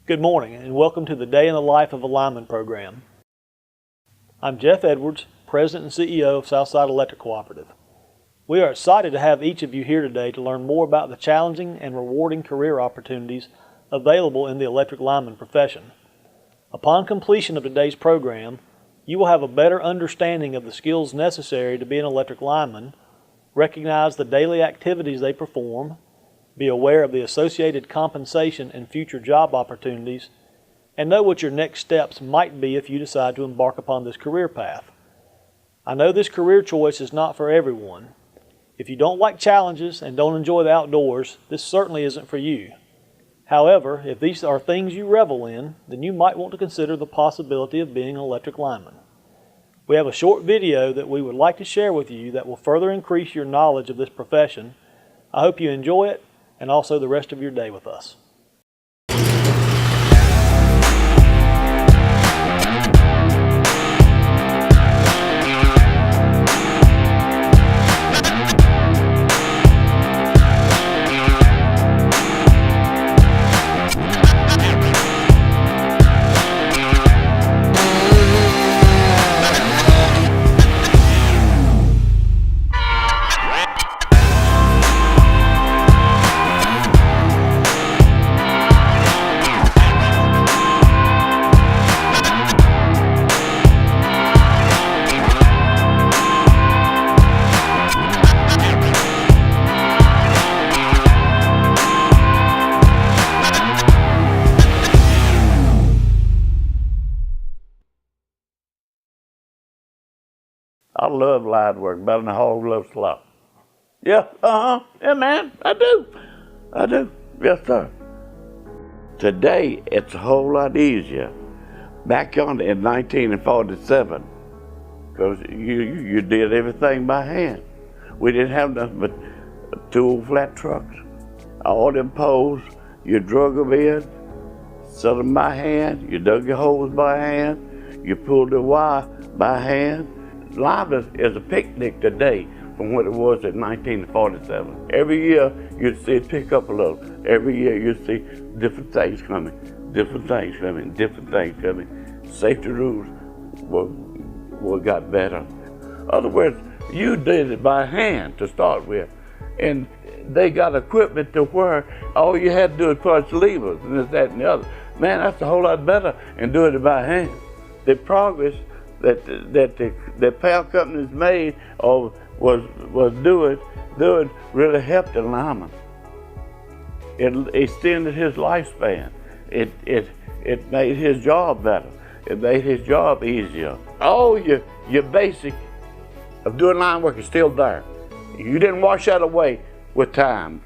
Good morning and welcome to the Day in the Life of a Lineman program. I'm Jeff Edwards, President and CEO of Southside Electric Cooperative. We are excited to have each of you here today to learn more about the challenging and rewarding career opportunities available in the electric lineman profession. Upon completion of today's program, you will have a better understanding of the skills necessary to be an electric lineman, recognize the daily activities they perform, be aware of the associated compensation and future job opportunities, and know what your next steps might be if you decide to embark upon this career path. I know this career choice is not for everyone. If you don't like challenges and don't enjoy the outdoors, this certainly isn't for you. However, if these are things you revel in, then you might want to consider the possibility of being an electric lineman. We have a short video that we would like to share with you that will further increase your knowledge of this profession. I hope you enjoy it and also the rest of your day with us. I love line work better than a whole love slop. Yeah, yeah, man, I do. Yes, sir. Today, it's a whole lot easier. Back on in 1947, because you did everything by hand. We didn't have nothing but 2 old flat trucks. All them poles, you drug them in, set them by hand, you dug your holes by hand, you pulled the wire by hand. Life is a picnic today from what it was in 1947. Every year you'd see it pick up a little. Every year you'd see different things coming. Safety rules got better. In other words, you did it by hand to start with. And they got equipment to where all you had to do is punch levers and this, that, and the other. Man, that's a whole lot better than doing it by hand. The progress that the power companies made or was doing really helped the lineman. It extended his lifespan. It made his job better. It made his job easier. All your basic of doing line work is still there. You didn't wash that away with time.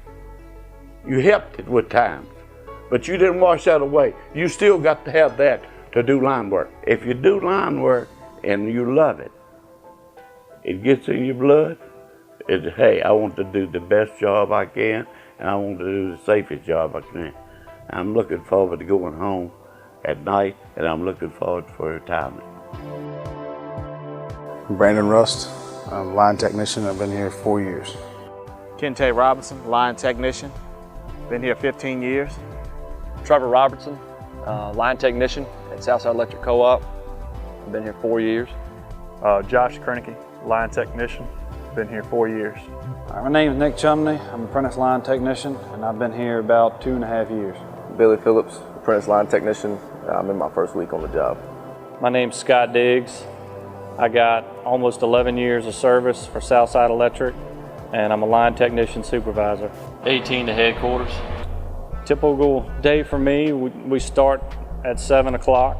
You helped it with time, but you didn't wash that away. You still got to have that to do line work. If you do line work and you love it, it gets in your blood. Hey, I want to do the best job I can, and I want to do the safest job I can. I'm looking forward to going home at night, and I'm looking forward for retirement. Brandon Rust, I'm a line technician. I've been here 4 years. Kente Robinson, line technician. Been here 15 years. Trevor Robertson, line technician at Southside Electric Co-op. I've been here 4 years. Josh Kroenke, line technician. Been here 4 years. My name is Nick Chumney. I'm an apprentice line technician, and I've been here about 2.5 years. Billy Phillips, apprentice line technician. I'm in my first week on the job. My name's Scott Diggs. I got almost 11 years of service for Southside Electric, and I'm a line technician supervisor. 18 to headquarters. Typical day for me, we start at 7 o'clock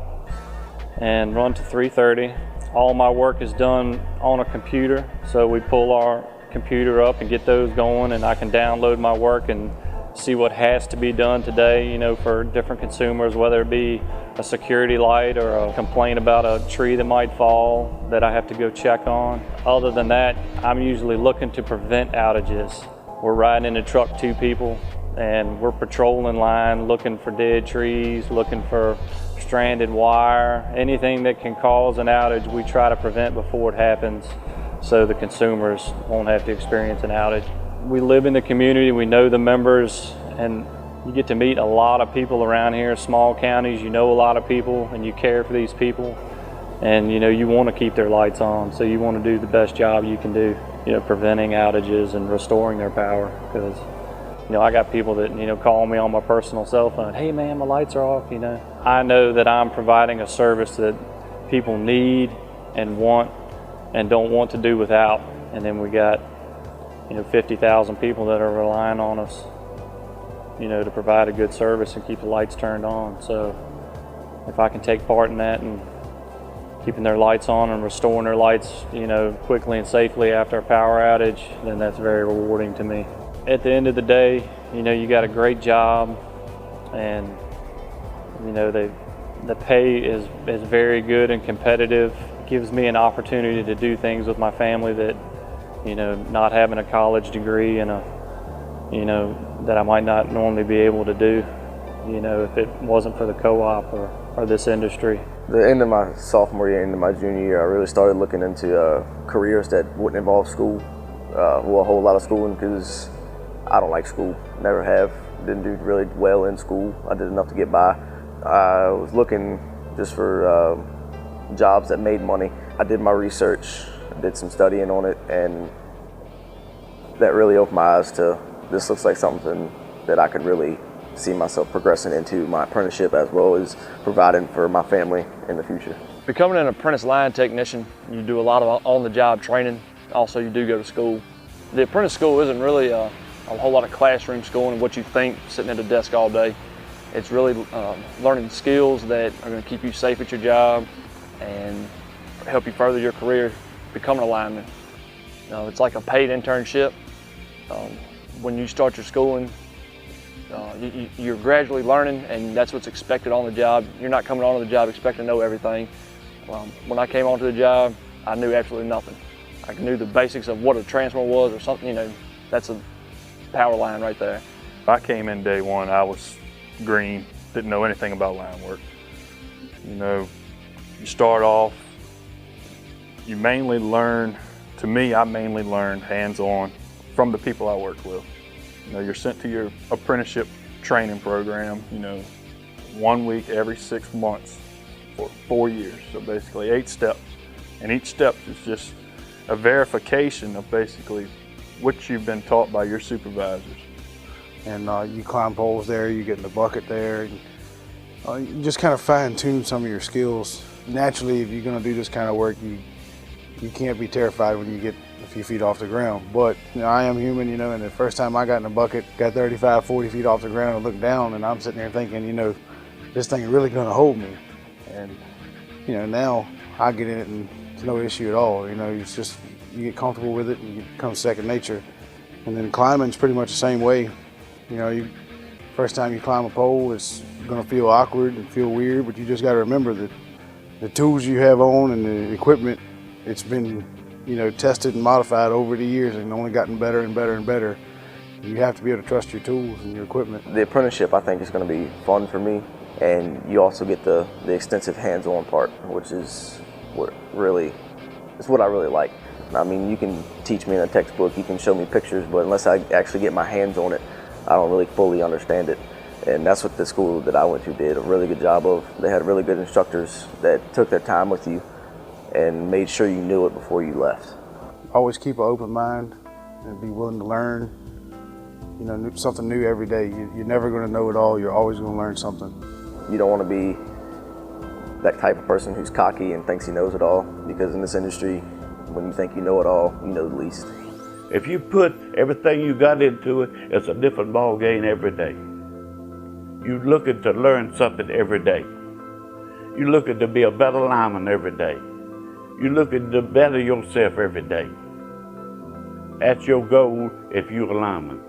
and run to 3:30. All my work is done on a computer, so we pull our computer up and get those going, and I can download my work and see what has to be done today, you know, for different consumers, whether it be a security light or a complaint about a tree that might fall that I have to go check on. Other than that, I'm usually looking to prevent outages. We're riding in the truck 2 people, and we're patrolling line, looking for dead trees, looking for stranded wire, anything that can cause an outage we try to prevent before it happens so the consumers won't have to experience an outage. We live in the community, we know the members, and You get to meet a lot of people around here, small counties, you know a lot of people and you care for these people. And you want to keep their lights on, so you want to do the best job you can do, preventing outages and restoring their power. Because, I got people that, call me on my personal cell phone, hey man, my lights are off, I know that I'm providing a service that people need and want and don't want to do without. And then we got, 50,000 people that are relying on us, to provide a good service and keep the lights turned on. So if I can take part in that and keeping their lights on and restoring their lights, quickly and safely after a power outage, then that's very rewarding to me. At the end of the day, you got a great job, and the pay is very good and competitive. It gives me an opportunity to do things with my family that, not having a college degree and that I might not normally be able to do, if it wasn't for the co-op or this industry. The end of my sophomore year, end of my junior year, I really started looking into careers that wouldn't involve school, a whole lot of schooling, because I don't like school, never have, didn't do really well in school. I did enough to get by. I was looking just for jobs that made money. I did my research, I did some studying on it, and that really opened my eyes to this looks like something that I could really see myself progressing into my apprenticeship, as well as providing for my family in the future. Becoming an apprentice line technician, you do a lot of on-the-job training. Also, you do go to school. The apprentice school isn't really a whole lot of classroom schooling, what you think sitting at a desk all day. It's really learning skills that are going to keep you safe at your job and help you further your career, becoming a lineman. It's like a paid internship. When you start your schooling, you're gradually learning, and that's what's expected on the job. You're not coming onto the job expecting to know everything. When I came onto the job, I knew absolutely nothing. I knew the basics of what a transformer was or something, that's a power line right there. I came in day one, I was green, didn't know anything about line work. You start off, you mainly learn, to me, I mainly learned hands-on from the people I worked with. You're sent to your apprenticeship training program, 1 week every 6 months for 4 years. So basically 8 steps. And each step is just a verification of basically what you've been taught by your supervisors. And you climb poles there, you get in the bucket there. And, you just kind of fine tune some of your skills. Naturally, if you're gonna do this kind of work, you can't be terrified when you get a few feet off the ground. But I am human, and the first time I got in a bucket, got 35, 40 feet off the ground and looked down, and I'm sitting there thinking, this thing really gonna hold me. And now I get in it and it's no issue at all. It's just, you get comfortable with it and it becomes second nature. And then climbing's pretty much the same way. First time you climb a pole, it's gonna feel awkward and feel weird, but you just gotta remember that the tools you have on and the equipment, it's been tested and modified over the years and only gotten better and better and better. You have to be able to trust your tools and your equipment. The apprenticeship, I think, is going to be fun for me, and you also get the extensive hands-on part, which is what I really like. I mean, you can teach me in a textbook, you can show me pictures, but unless I actually get my hands on it, I don't really fully understand it. And that's what the school that I went to did a really good job of. They had really good instructors that took their time with you and made sure you knew it before you left. Always keep an open mind and be willing to learn, something new every day. You're never going to know it all. You're always going to learn something. You don't want to be that type of person who's cocky and thinks he knows it all, because in this industry, when you think you know it all, you know the least. If you put everything you got into it, it's a different ball game every day. You're looking to learn something every day. You're looking to be a better lineman every day. You're looking to better yourself every day. That's your goal if you're a lineman.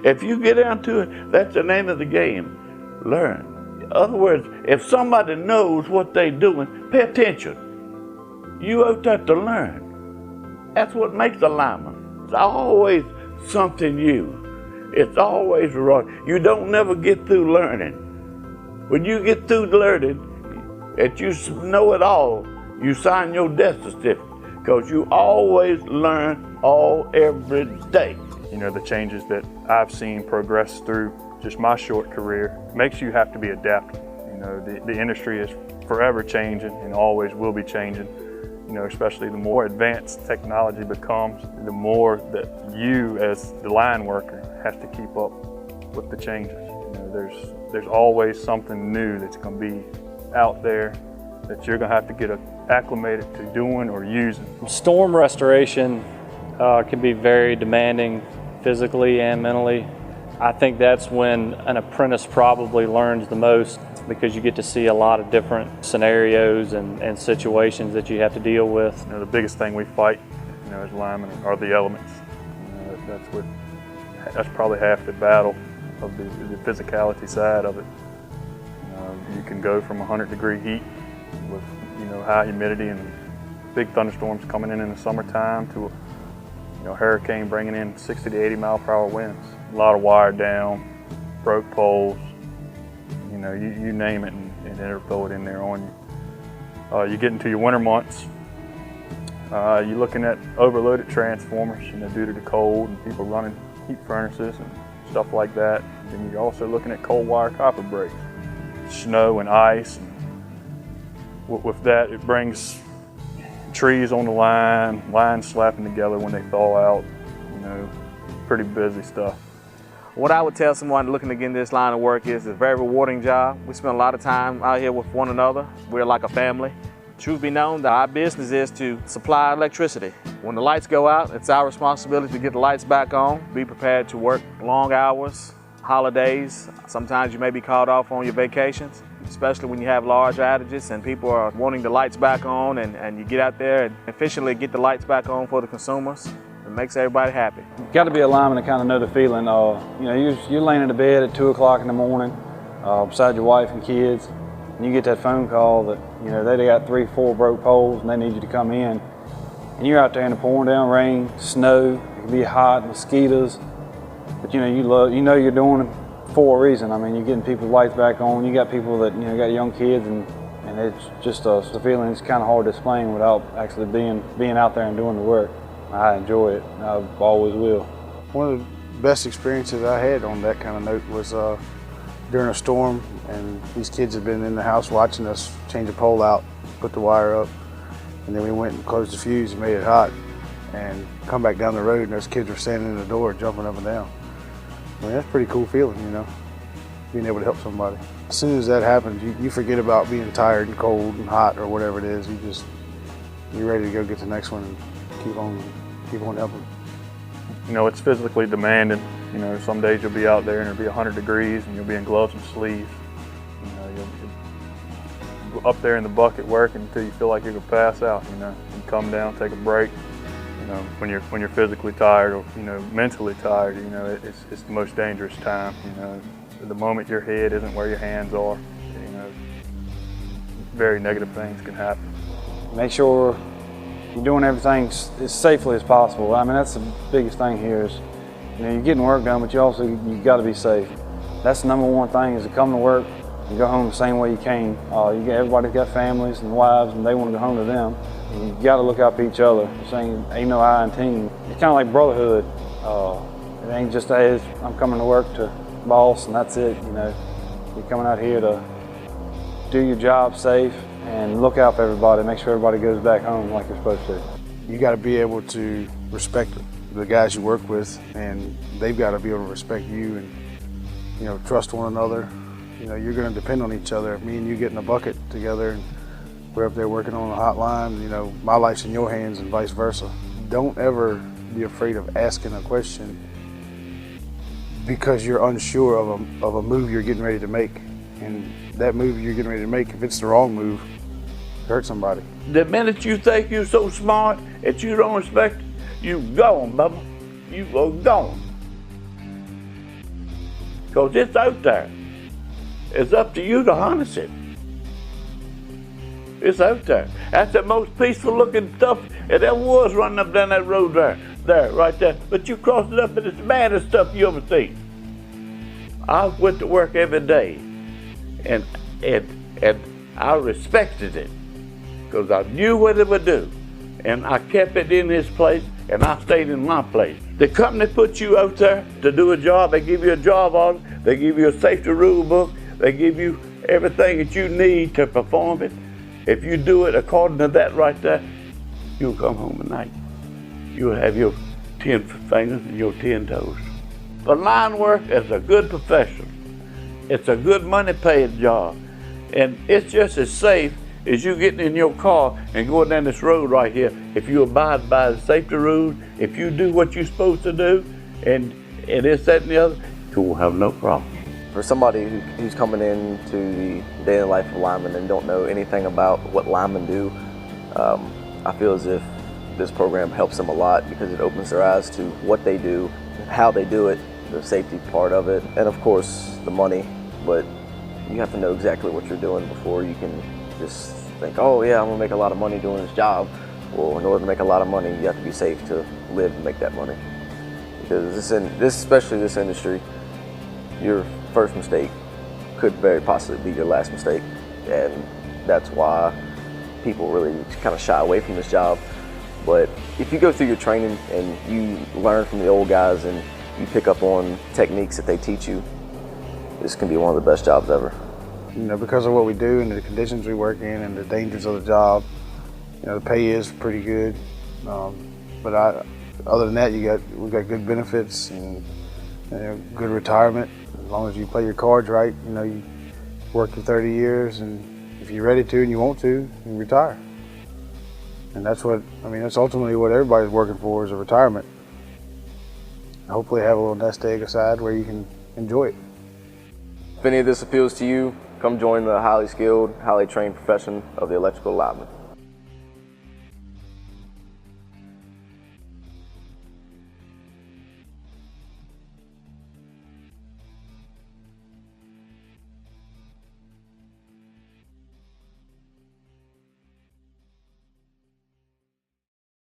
If you get down to it, that's the name of the game. Learn. In other words, if somebody knows what they're doing, pay attention. You out there to learn. That's what makes a lineman. It's always something new. It's always wrong. You don't never get through learning. When you get through learning, and you know it all, you sign your death certificate, because you always learn every day. The changes that I've seen progress through just my short career, makes you have to be adaptable. You know, the industry is forever changing and always will be changing. You know, especially the more advanced technology becomes, the more that you as the line worker have to keep up with the changes. You know, there's always something new that's going to be out there that you're going to have to get acclimated to doing or using. Storm restoration can be very demanding physically and mentally. I think that's when an apprentice probably learns the most, because you get to see a lot of different scenarios and situations that you have to deal with. You know, the biggest thing we fight, you know, as linemen are the elements. You know, that's probably half the battle of the physicality side of it. You can go from 100-degree heat with, you know, high humidity and big thunderstorms coming in the summertime to a hurricane bringing in 60 to 80 mile-per-hour winds. A lot of wire down, broke poles. You know, you name it, and it'll throw it in there on you. You get into your winter months, you're looking at overloaded transformers, you know, due to the cold and people running heat furnaces and stuff like that. And then you're also looking at cold wire copper breaks, snow and ice. And with that, it brings trees on the line, lines slapping together when they thaw out. You know, pretty busy stuff. What I would tell someone looking to get into this line of work is it's a very rewarding job. We spend a lot of time out here with one another. We're like a family. Truth be known, that our business is to supply electricity. When the lights go out, it's our responsibility to get the lights back on. Be prepared to work long hours, holidays. Sometimes you may be called off on your vacations, especially when you have large outages and people are wanting the lights back on, and you get out there and efficiently get the lights back on for the consumers. It makes everybody happy. You've got to be a lineman to kind of know the feeling. You know, you're laying in the bed at 2 o'clock in the morning beside your wife and kids, and you get that phone call that, you know, they got 3, 4 broke poles and they need you to come in. And you're out there in the pouring down rain, snow, it can be hot, mosquitoes, but you know you're doing it for a reason. I mean, you're getting people's lights back on. You got people that, you know, got young kids, and it's just the feeling is kind of hard to explain without actually being out there and doing the work. I enjoy it. I always will. One of the best experiences I had on that kind of note was during a storm, and these kids had been in the house watching us change a pole out, put the wire up, and then we went and closed the fuse and made it hot, and come back down the road and those kids were standing in the door jumping up and down. I mean, that's a pretty cool feeling, you know, being able to help somebody. As soon as that happens, you forget about being tired and cold and hot or whatever it is. You're ready to go get the next one and keep on helping. You know, it's physically demanding. You know, some days you'll be out there and it'll be 100 degrees and you'll be in gloves and sleeves. You know, you'll up there in the bucket working until you feel like you're gonna pass out. You know, you come down, take a break. You know, when you're physically tired or, you know, mentally tired, you know, it's the most dangerous time. You know, the moment your head isn't where your hands are, you know, very negative things can happen. Make sure you're doing everything as safely as possible. I mean, that's the biggest thing here is, you know, you're getting work done, but you got to be safe. That's the number one thing, is to come to work and go home the same way you came. Everybody's got families and wives, and they want to go home to them. And you got to look out for each other. Ain't no I in team. It's kind of like brotherhood. It ain't just, hey, I'm coming to work to boss and that's it. You know, you're coming out here to do your job safe and look out for everybody, make sure everybody goes back home like they're supposed to. You got to be able to respect the guys you work with, and they've got to be able to respect you, and, you know, trust one another. You know, you're going to depend on each other. Me and you get in a bucket together, and we're up there working on a hotline. You know, my life's in your hands and vice versa. Don't ever be afraid of asking a question because you're unsure of a move you're getting ready to make. And that move you're getting ready to make, if it's the wrong move, hurt somebody. The minute you think you're so smart that you don't respect, you gone, Bubba. You are gone. Because it's out there. It's up to you to harness it. It's out there. That's the most peaceful looking stuff it ever was, running up down that road there, right there. But you cross it up and it's the baddest stuff you ever seen. I went to work every day, and I respected it because I knew what it would do, and I kept it in its place, and I stayed in my place. The company puts you out there to do a job. They give you a job on it. They give you a safety rule book. They give you everything that you need to perform it. If you do it according to that right there, you'll come home at night. You'll have your 10 fingers and your 10 toes. But line work is a good profession. It's a good money-paid job. And it's just as safe as you getting in your car and going down this road right here. If you abide by the safety rules, if you do what you're supposed to do, and this, that, and the other, you will have no problem. For somebody who's coming into the day in the life of linemen and don't know anything about what linemen do, I feel as if this program helps them a lot because it opens their eyes to what they do, how they do it, the safety part of it, and of course the money. But you have to know exactly what you're doing before you can just think, oh yeah, I'm gonna make a lot of money doing this job. Well, in order to make a lot of money, you have to be safe to live and make that money. Because especially this industry, your first mistake could very possibly be your last mistake. And that's why people really kind of shy away from this job. But if you go through your training and you learn from the old guys and you pick up on techniques that they teach you, this can be one of the best jobs ever. You know, because of what we do and the conditions we work in and the dangers of the job, you know, the pay is pretty good. But other than that, we've got good benefits and good retirement. As long as you play your cards right, you know, you work for 30 years, and if you're ready to and you want to, you can retire. And that's ultimately what everybody's working for, is a retirement. Hopefully have a little nest egg aside where you can enjoy it. If any of this appeals to you, come join the highly skilled, highly trained profession of the electrical lineman.